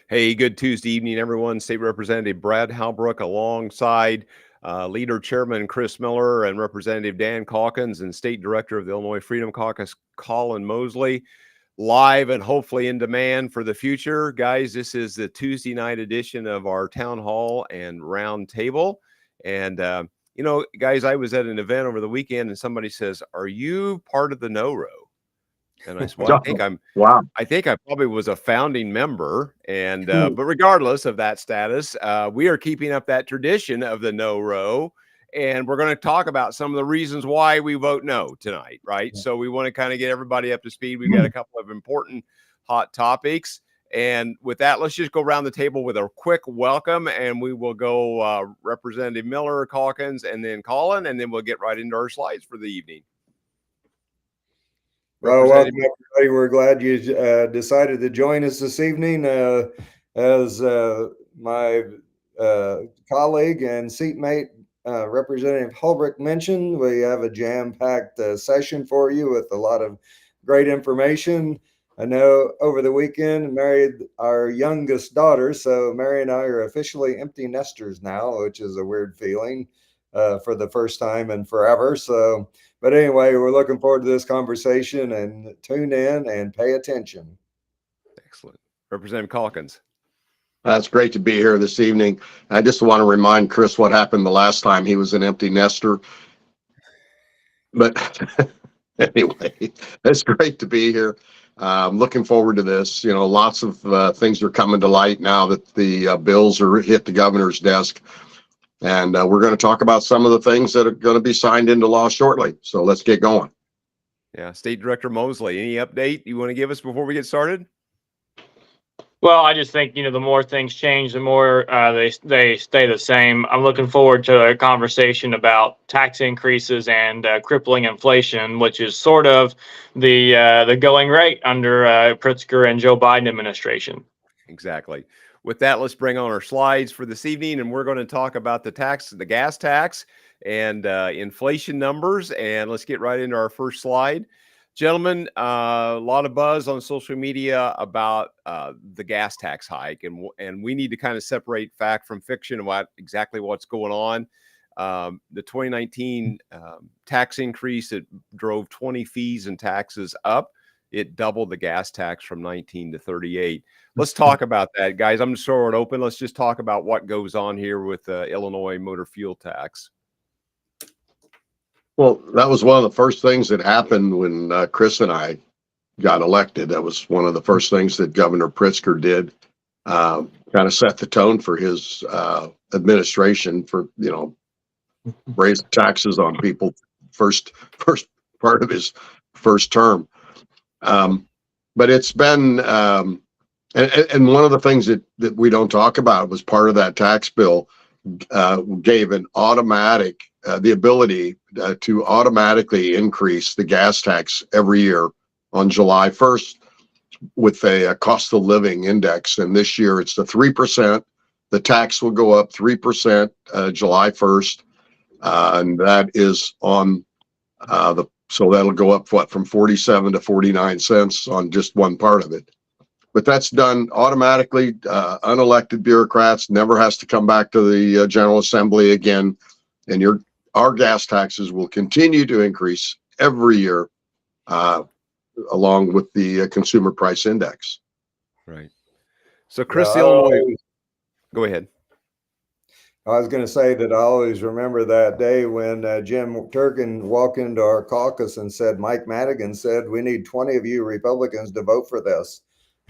Hey, good Tuesday evening, everyone. State Representative Brad Halbrook alongside Leader Chairman Chris Miller and Representative Dan Calkins and State Director of the Illinois Freedom Caucus, Colin Mosley, live and hopefully in demand for the future. Guys, this is the Tuesday night edition of our Town Hall and Round Table. And, guys, I was at an event over the weekend and somebody says, "Are you part of the No Row?" And I said, "Well, Wow. I think I probably was a founding member." And but regardless of that status, we are keeping up that tradition of the No Row, and we're going to talk about some of the reasons why we vote no tonight, right? So we want to kind of get everybody up to speed. We've got a couple of important hot topics, and with that, let's just go around the table with a quick welcome, and we will go Representative Miller, Calkins, and then Colin, and then we'll get right into our slides for the evening. Well, welcome everybody. We're glad you decided to join us this evening. As my colleague and seatmate, Representative Holbrook mentioned, we have a jam-packed session for you with a lot of great information. I know over the weekend married our youngest daughter, so Mary and I are officially empty nesters now, which is a weird feeling for the first time in forever. But anyway, we're looking forward to this conversation, and tune in and pay attention. Excellent. Representative Calkins. It's great to be here this evening. I just want to remind Chris what happened the last time he was an empty nester. But anyway, it's great to be here. I'm looking forward to this. You know, lots of things are coming to light now that the bills are hit the governor's desk. And we're going to talk about some of the things that are going to be signed into law shortly. So let's get going. Yeah, State Director Mosley, any update you want to give us before we get started? Well, I just think, the more things change, the more they stay the same. I'm looking forward to a conversation about tax increases and crippling inflation, which is sort of the going rate under Pritzker and Joe Biden administration. Exactly. With that, let's bring on our slides for this evening, and we're going to talk about the gas tax and inflation numbers. And let's get right into our first slide. Gentlemen, a lot of buzz on social media about the gas tax hike, and we need to kind of separate fact from fiction about exactly what's going on. The 2019 tax increase, it drove 20 fees and taxes up. It doubled the gas tax from 19 to 38. Let's talk about that, guys. I'm just throwing it open. Let's just talk about what goes on here with the Illinois motor fuel tax. Well, that was one of the first things that happened when Chris and I got elected. That was one of the first things that Governor Pritzker did, kind of set the tone for his administration for, raise taxes on people first part of his first term. But it's been, and one of the things that we don't talk about was part of that tax bill gave an automatic, the ability to automatically increase the gas tax every year on July 1st with a cost of living index. And this year it's the 3%. The tax will go up 3% July 1st. And that is on so that'll go up from 47 to 49 cents on just one part of it. But that's done automatically. Unelected bureaucrats never has to come back to the General Assembly again. And our gas taxes will continue to increase every year along with the consumer price index. Right. So Chris, Illinois, go ahead. I was going to say that I always remember that day when Jim Turkin walked into our caucus and said, Mike Madigan said, "We need 20 of you Republicans to vote for this."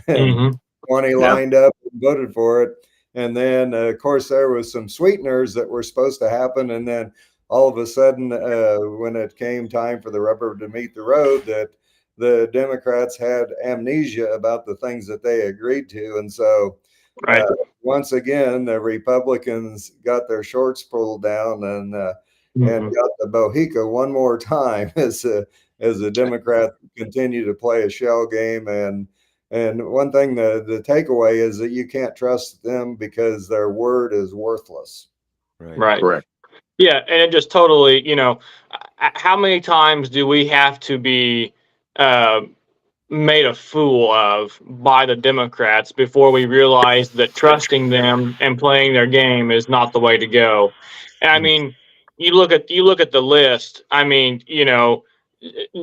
And 20 lined up and voted for it. And then, of course, there was some sweeteners that were supposed to happen. And then all of a sudden, when it came time for the rubber to meet the road, that the Democrats had amnesia about the things that they agreed to. And so once again, the Republicans got their shorts pulled down and got the Bohica one more time as the Democrats continue to play a shell game. And one thing, the takeaway is that you can't trust them because their word is worthless. Right. Correct. Yeah, and it just totally, how many times do we have to be made a fool of by the Democrats before we realized that trusting them and playing their game is not the way to go. And I mean, you look at the list. I mean,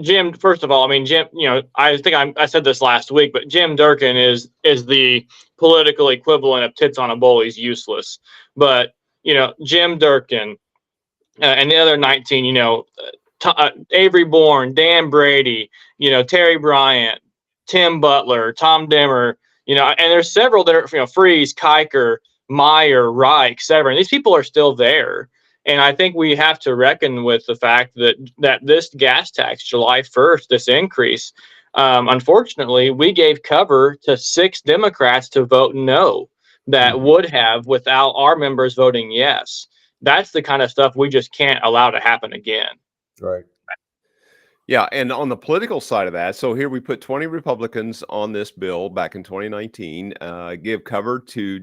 Jim. First of all, I mean, Jim. I think I said this last week, but Jim Durkin is the political equivalent of tits on a bowl. He's useless. But Jim Durkin and the other 19. Avery Bourne, Dan Brady, Terry Bryant, Tim Butler, Tom Dimmer, and there's several that are, Freeze, Kiker, Meyer, Reich, Severn. These people are still there. And I think we have to reckon with the fact that this gas tax, July 1st, this increase, unfortunately, we gave cover to 6 Democrats to vote no that would have without our members voting yes. That's the kind of stuff we just can't allow to happen again. Right. Yeah, and on the political side of that, so here we put 20 Republicans on this bill back in 2019, give cover to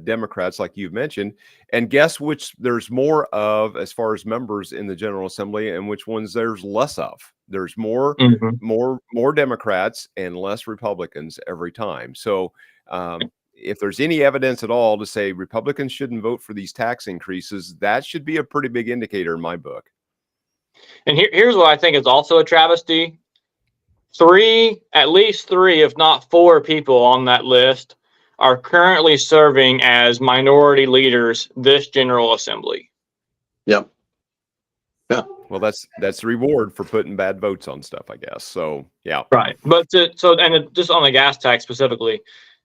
Democrats, like you've mentioned, and guess which there's more of as far as members in the General Assembly, and which ones there's less of. There's more Democrats and less Republicans every time. So if there's any evidence at all to say Republicans shouldn't vote for these tax increases, that should be a pretty big indicator in my book. And here's what I think is also a travesty. At least three, if not 4 people on that list are currently serving as minority leaders this General Assembly. Yep. Yeah. Well, that's the reward for putting bad votes on stuff, I guess. So, yeah. Right. But just on the gas tax specifically,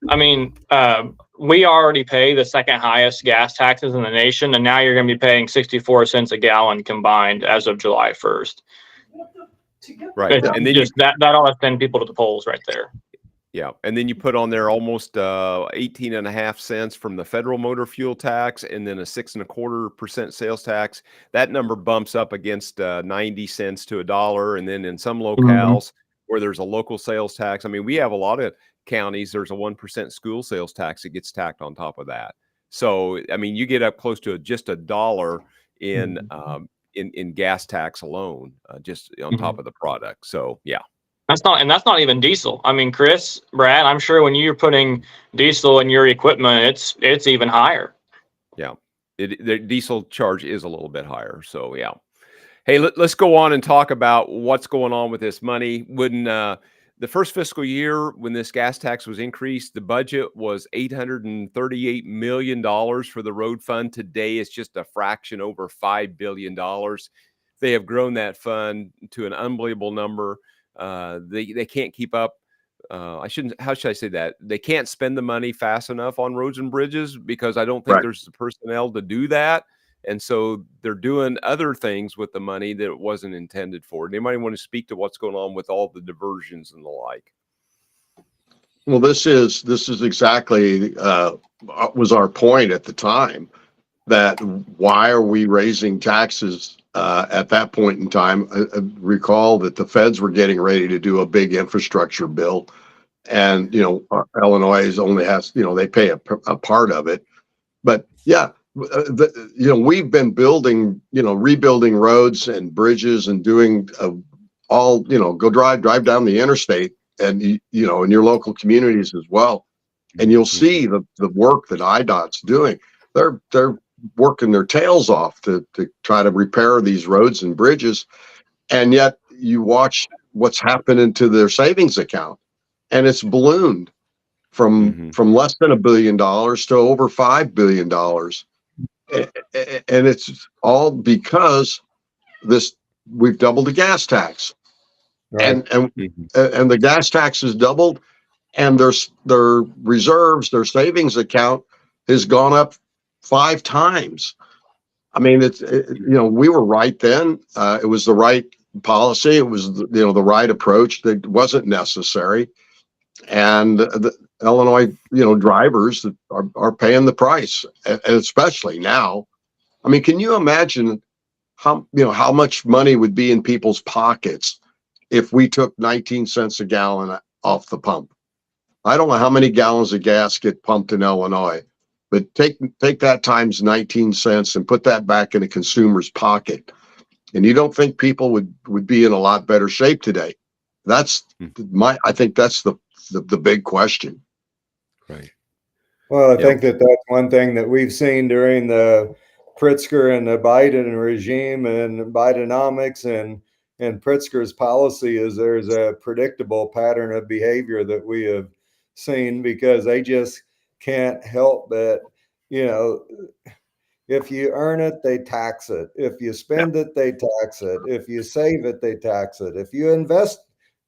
I mean, we already pay the second highest gas taxes in the nation, and now you're going to be paying 64 cents a gallon combined as of July 1st. Right. And then that ought to send people to the polls right there. Yeah. And then you put on there almost 18.5 cents from the federal motor fuel tax, and then a 6.25% sales tax. That number bumps up against 90 cents to $1. And then in some locales where there's a local sales tax, I mean, we have a lot of counties, there's a 1% school sales tax that gets tacked on top of that. So, I mean, you get up close to just $1 in gas tax alone, just on top of the product. So, yeah. That's not even diesel. I mean, Chris, Brad, I'm sure when you're putting diesel in your equipment, it's even higher. Yeah. The diesel charge is a little bit higher. So, yeah. Hey, let's go on and talk about what's going on with this money. When the first fiscal year, when this gas tax was increased, the budget was $838 million for the road fund. Today, it's just a fraction over $5 billion. They have grown that fund to an unbelievable number. They can't keep up. How should I say that? They can't spend the money fast enough on roads and bridges because I don't think there's the personnel to do that. And so they're doing other things with the money that it wasn't intended for. Anybody want to speak to what's going on with all the diversions and the like? Well, this is exactly was our point at the time, that why are we raising taxes at that point in time? Recall that the feds were getting ready to do a big infrastructure bill, and Illinois only has they pay a part of it, but yeah. We've been building, rebuilding roads and bridges and doing go drive down the interstate and, in your local communities as well. And you'll see the work that IDOT's doing. They're working their tails off to try to repair these roads and bridges. And yet you watch what's happening to their savings account, and it's ballooned from less than $1 billion to over $5 billion. And it's all because we've doubled the gas tax, and the gas tax has doubled, and their reserves, their savings account has gone up 5 times. I mean, we were right then. It was the right policy. It was the right approach. That wasn't necessary, and the Illinois, drivers are paying the price, and especially now. I mean, can you imagine how much money would be in people's pockets if we took 19 cents a gallon off the pump? I don't know how many gallons of gas get pumped in Illinois, but take that times 19 cents and put that back in a consumer's pocket. And you don't think people would be in a lot better shape today? That's I think that's the big question. Right. Well, I Yep. think that that's one thing that we've seen during the Pritzker and the Biden regime and Bidenomics and Pritzker's policy is there's a predictable pattern of behavior that we have seen because they just can't help but, you know, if you earn it, they tax it. If you spend it, they tax it. If you save it, they tax it. If you invest,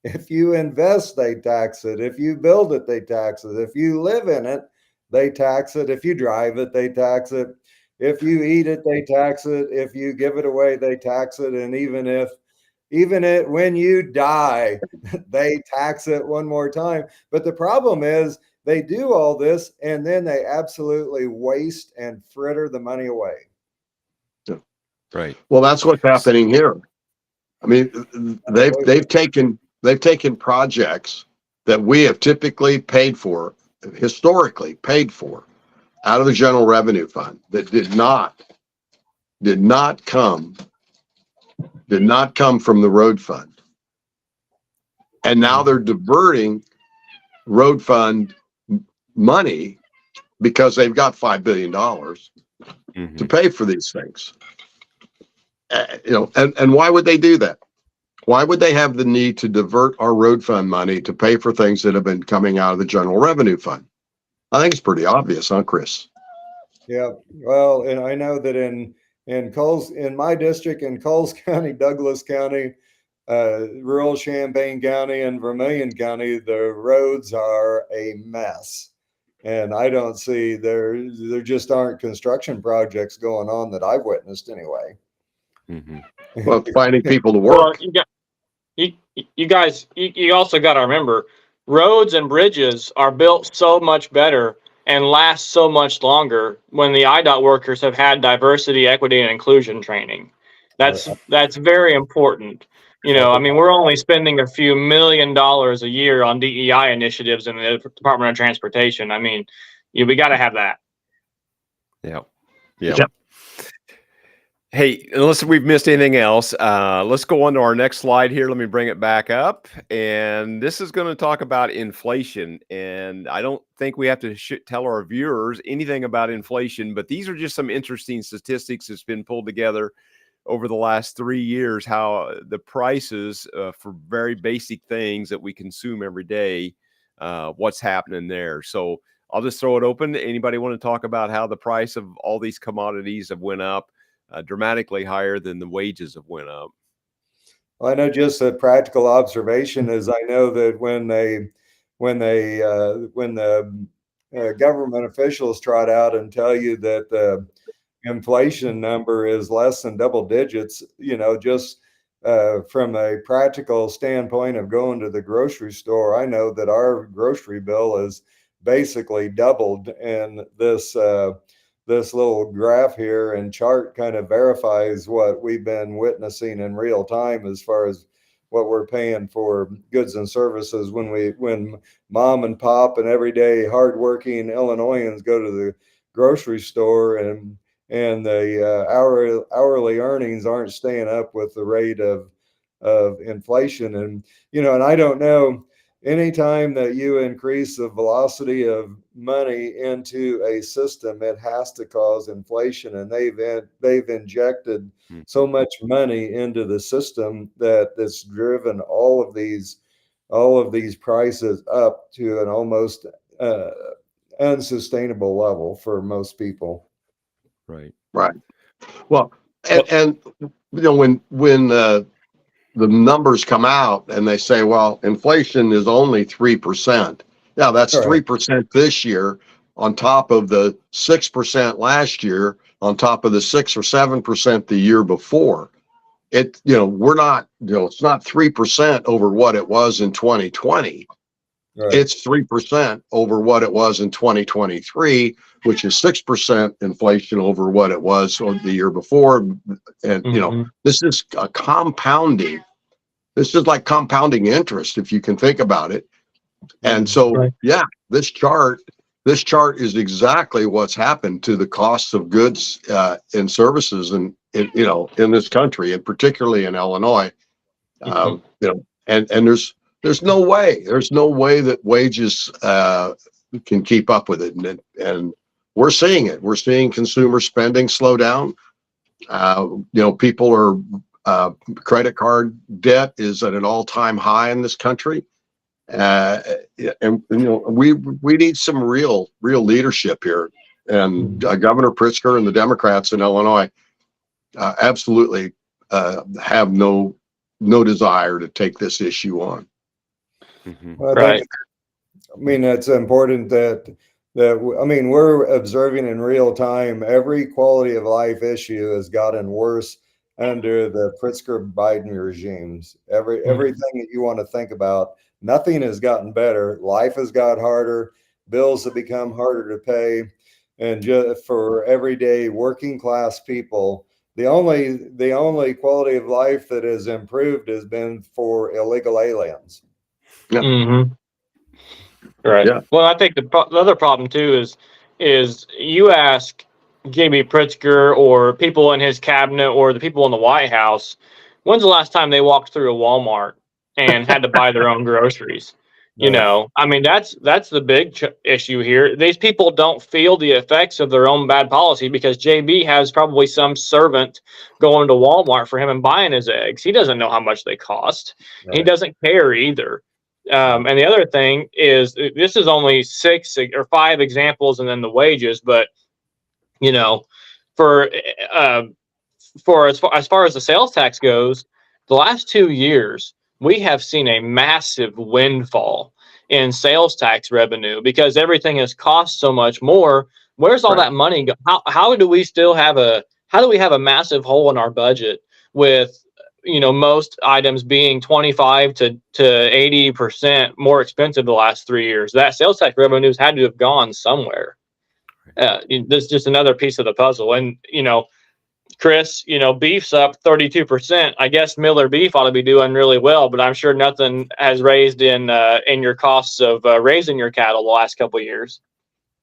they tax it. If you build it, they tax it. If you live in it, they tax it. If you drive it, they tax it. If you eat it, they tax it. If you give it away, they tax it. And even when you die, they tax it one more time. But the problem is they do all this and then they absolutely waste and fritter the money away. Right. Well, that's what's happening here. I mean, they've taken projects that we have typically paid for, historically paid for, out of the general revenue fund that did not come from the road fund. And now they're diverting road fund money because they've got $5 billion to pay for these things. And why would they do that? Why would they have the need to divert our road fund money to pay for things that have been coming out of the general revenue fund? I think it's pretty obvious, huh, Chris? Yeah. Well, and I know that in my district, in Coles County, Douglas County, rural Champaign County, and Vermilion County, the roads are a mess. And I don't see there just aren't construction projects going on that I've witnessed anyway. Well, finding people to work. Well, you guys, you also got to remember, roads and bridges are built so much better and last so much longer when the IDOT workers have had diversity, equity, and inclusion training. That's very important. I mean, we're only spending a few $1 million a year on DEI initiatives in the Department of Transportation. I mean, we got to have that. Yep. Hey, unless we've missed anything else, let's go on to our next slide here. Let me bring it back up. And this is going to talk about inflation. And I don't think we have to tell our viewers anything about inflation, but these are just some interesting statistics that's been pulled together over the last 3 years, how the prices for very basic things that we consume every day, what's happening there. So I'll just throw it open. Anybody want to talk about how the price of all these commodities have went up? Dramatically higher than the wages have went up. Well, I know just a practical observation is I know that when the government officials trot out and tell you that the inflation number is less than double digits, just from a practical standpoint of going to the grocery store, I know that our grocery bill is basically doubled, and this little graph here and chart kind of verifies what we've been witnessing in real time as far as what we're paying for goods and services when mom and pop and everyday hardworking Illinoisans go to the grocery store and the hourly earnings aren't staying up with the rate of inflation. And I don't know, anytime that you increase the velocity of money into a system, it has to cause inflation. And they've injected so much money into the system that it's driven all of these prices up to an almost unsustainable level for most people. Right. Well, and when the numbers come out and they say, well, inflation is only 3%. Yeah, that's 3% this year on top of the 6% last year, on top of the 6 or 7% the year before. We're not, it's not 3% over what it was in 2020. Right. It's 3% over what it was in 2023, which is 6% inflation over what it was the year before. And, this is a compounding. This is like compounding interest, if you can think about it. And so, this chart is exactly what's happened to the costs of goods and services in this country, and particularly in Illinois. And There's no way. There's no way that wages can keep up with it, and we're seeing it. We're seeing consumer spending slow down. People are credit card debt is at an all-time high in this country, and we need some real leadership here. And Governor Pritzker and the Democrats in Illinois absolutely have no desire to take this issue on. Well, Right. I mean, it's important that we're observing in real time every quality of life issue has gotten worse under the Pritzker Biden regimes. Everything that you want to think about, nothing has gotten better. Life has got harder. Bills have become harder to pay, and just for everyday working class people, the only quality of life that has improved has been for illegal aliens. Yeah. Mm-hmm. Right. Yeah. Well, I think the other problem too is you ask J.B. Pritzker or people in his cabinet or the people in the White House, when's the last time they walked through a Walmart and had to buy their own groceries? I mean, that's the big issue here. These people don't feel the effects of their own bad policy because JB has probably some servant going to Walmart for him and buying his eggs. He doesn't know how much they cost. Right. He doesn't care either. And the other thing is, this is only 6 or 5 examples, and then the wages. But for as far as the sales tax goes, the last 2 years we have seen a massive windfall in sales tax revenue because everything has cost so much more. Where's all that money go? How do we still have a massive hole in our budget with most items being 25 to 80% more expensive the last 3 years? That sales tax revenues had to have gone somewhere. This is just another piece of the puzzle. And Chris, beef's up 32%. I guess Miller Beef ought to be doing really well, but I'm sure nothing has raised in your costs of raising your cattle the last couple of years.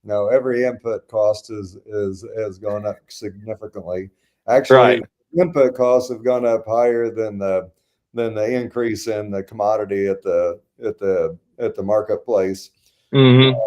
No, every input cost has gone up significantly. Actually, Right. Input costs have gone up higher than the increase in the commodity at the marketplace. Mm-hmm.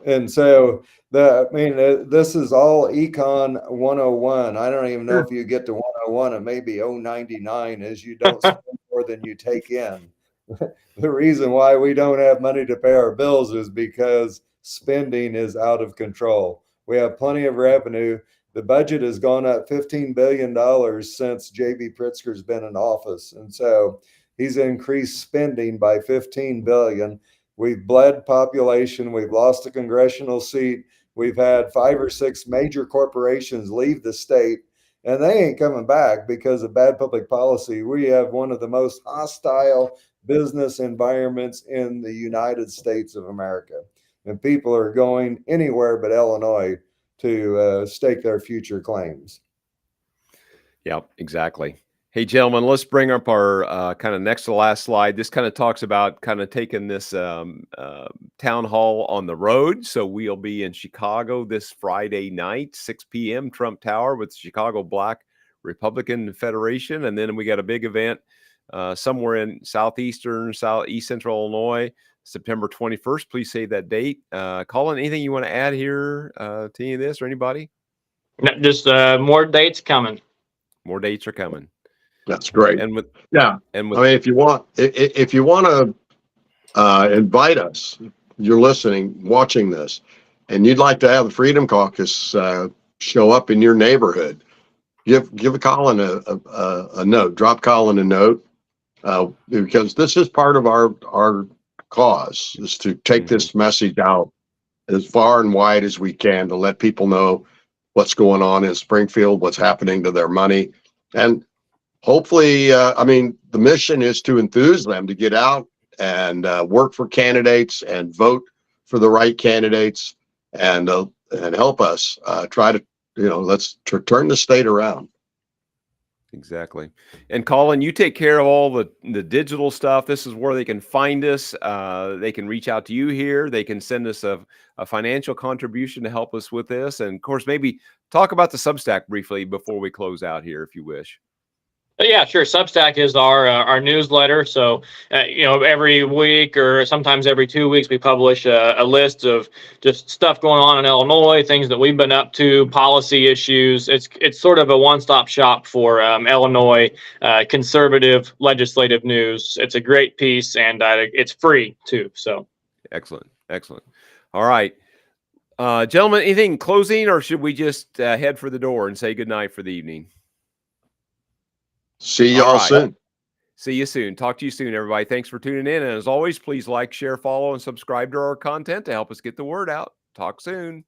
And so this is all Econ 101. I don't even know if you get to 101, it may be 099, as you don't spend more than you take in. The reason why we don't have money to pay our bills is because spending is out of control. We have plenty of revenue. The budget has gone up $15 billion since J.B. Pritzker's been in office. And so he's increased spending by $15 billion. We've bled population. We've lost a congressional seat. We've had 5 or 6 major corporations leave the state, and they ain't coming back because of bad public policy. We have one of the most hostile business environments in the United States of America, and people are going anywhere but Illinois to stake their future claims. Yeah, exactly. Hey, gentlemen, let's bring up our kind of next to last slide. This kind of talks about kind of taking this town hall on the road. So we'll be in Chicago this Friday night, 6 p.m., Trump Tower with Chicago Black Republican Federation. And then we got a big event somewhere in East Central Illinois, September 21st. Please save that date. Colin, anything you want to add here to any of this or anybody? Just more dates coming. More dates are coming. That's great. And with I mean, if you want to invite us, you're listening, watching this, and you'd like to have the Freedom Caucus show up in your neighborhood, give Colin a note. Drop Colin a note because this is part of our cause, is to take this message out as far and wide as we can to let people know what's going on in Springfield, what's happening to their money, and hopefully, the mission is to enthuse them to get out and work for candidates and vote for the right candidates and help us try to, let's turn the state around. Exactly. And Colin, you take care of all the digital stuff. This is where they can find us. They can reach out to you here. They can send us a financial contribution to help us with this. And of course, maybe talk about the Substack briefly before we close out here, if you wish. Yeah, sure. Substack is our newsletter. So, every week or sometimes every 2 weeks, we publish a list of just stuff going on in Illinois, things that we've been up to, policy issues. It's sort of a one-stop shop for Illinois conservative legislative news. It's a great piece, and it's free too. So, Excellent. All right. Gentlemen, anything closing, or should we just head for the door and say goodnight for the evening? See y'all All right. soon. See you soon. Talk to you soon, everybody. Thanks for tuning in. And as always, please like, share, follow, and subscribe to our content to help us get the word out. Talk soon.